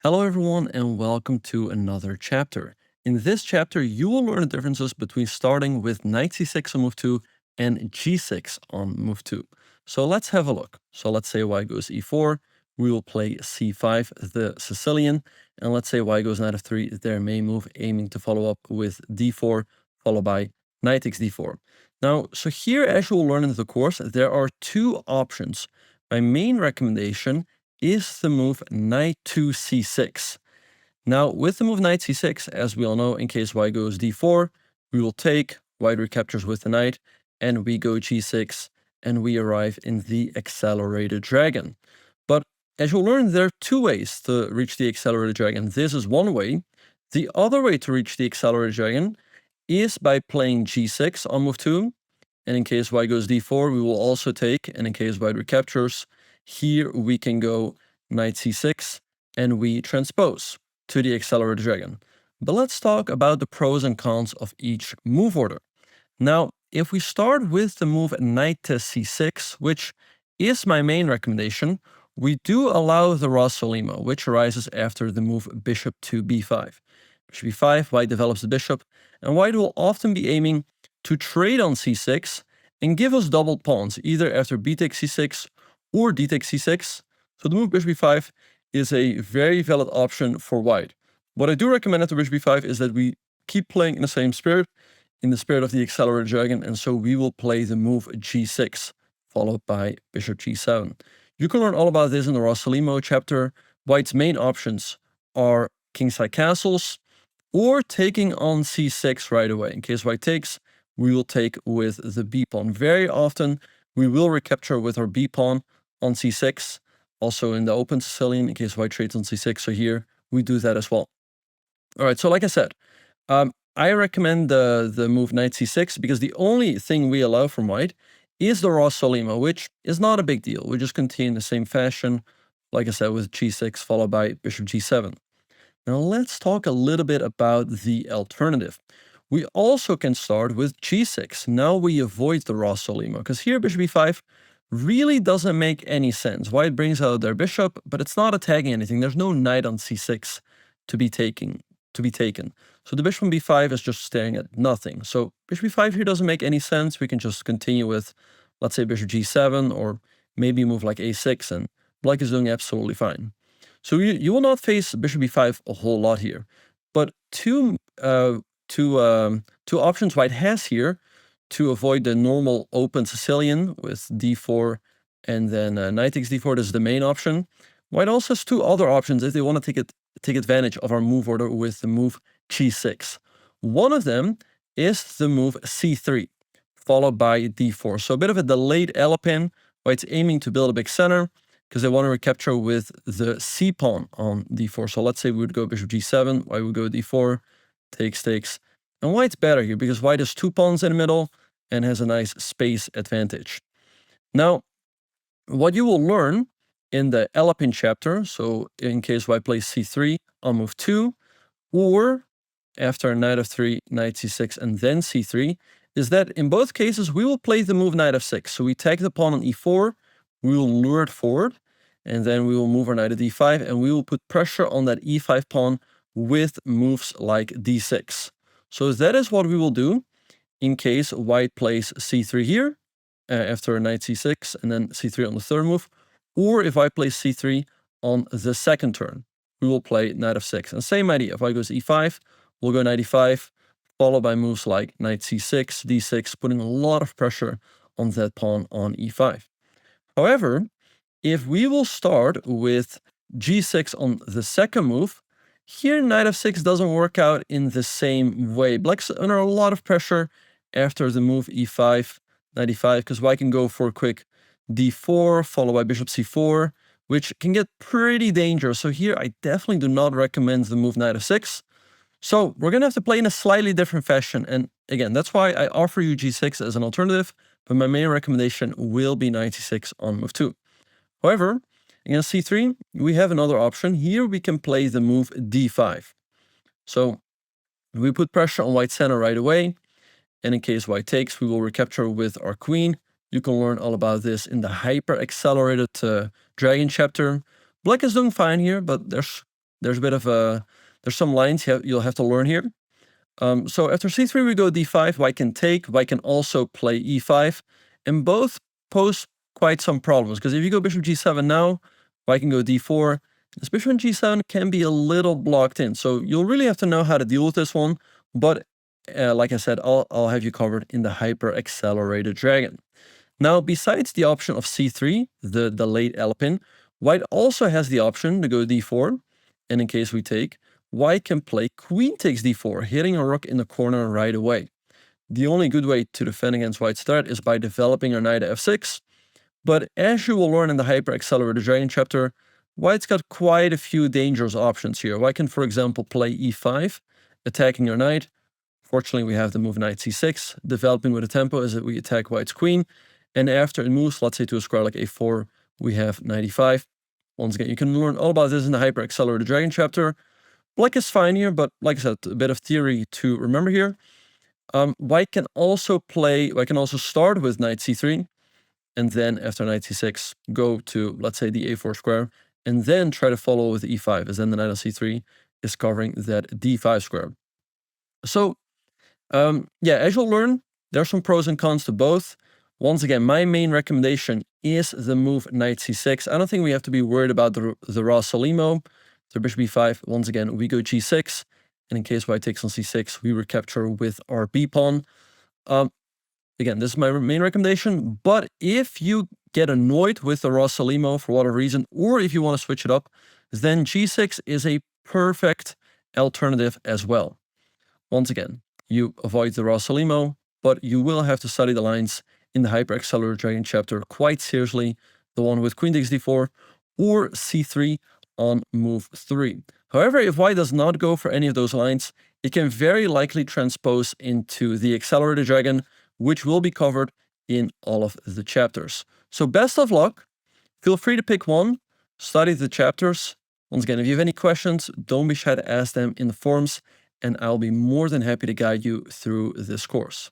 Hello everyone and welcome to another chapter. In this chapter, you will learn the differences between starting with knight c6 on move 2 and g6 on move 2. So let's have a look. So let's say white goes e4, we will play c5, the Sicilian, and let's say white goes knight f3, their main move, aiming to follow up with d4, followed by knight takes d4. Now, so here, as you will learn in the course, there are two options. My main recommendation is the move knight to c6. Now, with the move knight c6, as we all know, in case white goes d4, we will take, white recaptures with the knight, and we go g6, and we arrive in the accelerated dragon. But as you'll learn, there are two ways to reach the accelerated dragon. This is one way. The other way to reach the accelerated dragon is by playing g6 on move 2, and in case white goes d4, we will also take, and in case white recaptures, here we can go knight c6, and we transpose to the accelerated dragon. But let's talk about the pros and cons of each move order. Now, if we start with the move knight to c6, which is my main recommendation, we do allow the Rossolimo, which arises after the move bishop to b5. Bishop b5, white develops the bishop, and white will often be aiming to trade on c6 and give us doubled pawns, either after b takes c6 or d takes c6. So the move bishop b5 is a very valid option for white. What I do recommend after bishop b5 is that we keep playing in the same spirit, in the spirit of the accelerated dragon, and so we will play the move g6, followed by bishop g7. You can learn all about this in the Rossolimo chapter. White's main options are kingside castles or taking on c6 right away. In case white takes, we will take with the b pawn. Very often, we will recapture with our b pawn on c6, also in the open Sicilian, in case white trades on c6. So here, we do that as well. All right, so like I said, I recommend the move knight c6 because the only thing we allow from white is the Rossolimo, which is not a big deal. We just continue in the same fashion, like I said, with g6 followed by bishop g7. Now let's talk a little bit about the alternative. We also can start with g6. Now we avoid the Rossolimo, because here bishop b5 really doesn't make any sense. White brings out their bishop, but it's not attacking anything. There's no knight on c6 to be taken. So the bishop on b5 is just staring at nothing. So bishop b5 here doesn't make any sense. We can just continue with, let's say, bishop g7, or maybe move like a6, and black is doing absolutely fine. So you will not face bishop b5 a whole lot here. But two options white has here to avoid the normal open Sicilian with d4 and then knight takes d4. This is the main option. White also has two other options if they want to take advantage of our move order with the move g6. One of them is the move c3, followed by d4. So a bit of a delayed Alapin. White's aiming to build a big center because they want to recapture with the c pawn on d4. So let's say we would go bishop g7, white would go d4, takes. And white's better here because white has two pawns in the middle and has a nice space advantage. Now, what you will learn in the Alapin chapter, so in case white plays c3 on move 2, or after knight f3, knight c6, and then c3, is that in both cases we will play the move knight f6. So we take the pawn on e4, we will lure it forward, and then we will move our knight to d5, and we will put pressure on that e5 pawn with moves like d6. So that is what we will do in case white plays c3 here, after knight c6, and then c3 on the third move, or if I play c3 on the second turn, we will play knight f6. And same idea, if white goes e5, we'll go knight e5, followed by moves like knight c6, d6, putting a lot of pressure on that pawn on e5. However, if we will start with g6 on the second move, here knight f6 doesn't work out in the same way. Black's under a lot of pressure after the move e5, knight e5, because white can go for a quick d4, followed by bishop c4, which can get pretty dangerous. So here I definitely do not recommend the move knight f6. So we're going to have to play in a slightly different fashion. And again, that's why I offer you g6 as an alternative, but my main recommendation will be knight c6 on move 2. However, against c3, we have another option. Here we can play the move d5. So we put pressure on white center right away. And in case white takes, we will recapture with our queen. You can learn all about this in the hyper accelerated dragon chapter. Black is doing fine here, but there's there's a bit of there's some lines you'll have to learn here. So after c3, we go d5. White can take. White can also play e5. And both pose quite some problems, because if you go bishop g7 now, white can go d4. This bishop on g7 can be a little blocked in. So you'll really have to know how to deal with this one. But like I said, I'll have you covered in the Hyper Accelerated Dragon. Now, besides the option of c3, the late L-pin, white also has the option to go d4. And in case we take, white can play queen takes d4, hitting a rook in the corner right away. The only good way to defend against white's threat is by developing our knight to f6. But as you will learn in the Hyper Accelerated Dragon chapter, white's got quite a few dangerous options here. White can, for example, play e5, attacking your knight. Fortunately, we have the move knight c6, developing with a tempo as we attack white's queen. And after it moves, let's say to a square like a4, we have knight e5. Once again, you can learn all about this in the Hyper Accelerated Dragon chapter. Black is fine here, but like I said, a bit of theory to remember here. White can also start with knight c3, and then after knight c6, go to, let's say, the a4 square, and then try to follow with e5, as then the knight on c3 is covering that d5 square. So, yeah, as you'll learn, there's some pros and cons to both. Once again, my main recommendation is the move knight c6. I don't think we have to be worried about the Rossolimo. So bishop b5, once again, we go g6. And in case white takes on c6, we recapture with our b pawn. Again, this is my main recommendation. But if you get annoyed with the Rossolimo for whatever reason, or if you want to switch it up, then g6 is a perfect alternative as well. Once again, you avoid the Rossolimo, but you will have to study the lines in the Hyper Accelerated Dragon chapter quite seriously, the one with queen takes d4 or c3 on move 3. However, if white does not go for any of those lines, it can very likely transpose into the Accelerated Dragon, which will be covered in all of the chapters. So best of luck. Feel free to pick one, study the chapters. Once again, if you have any questions, don't be shy to ask them in the forums, and I'll be more than happy to guide you through this course.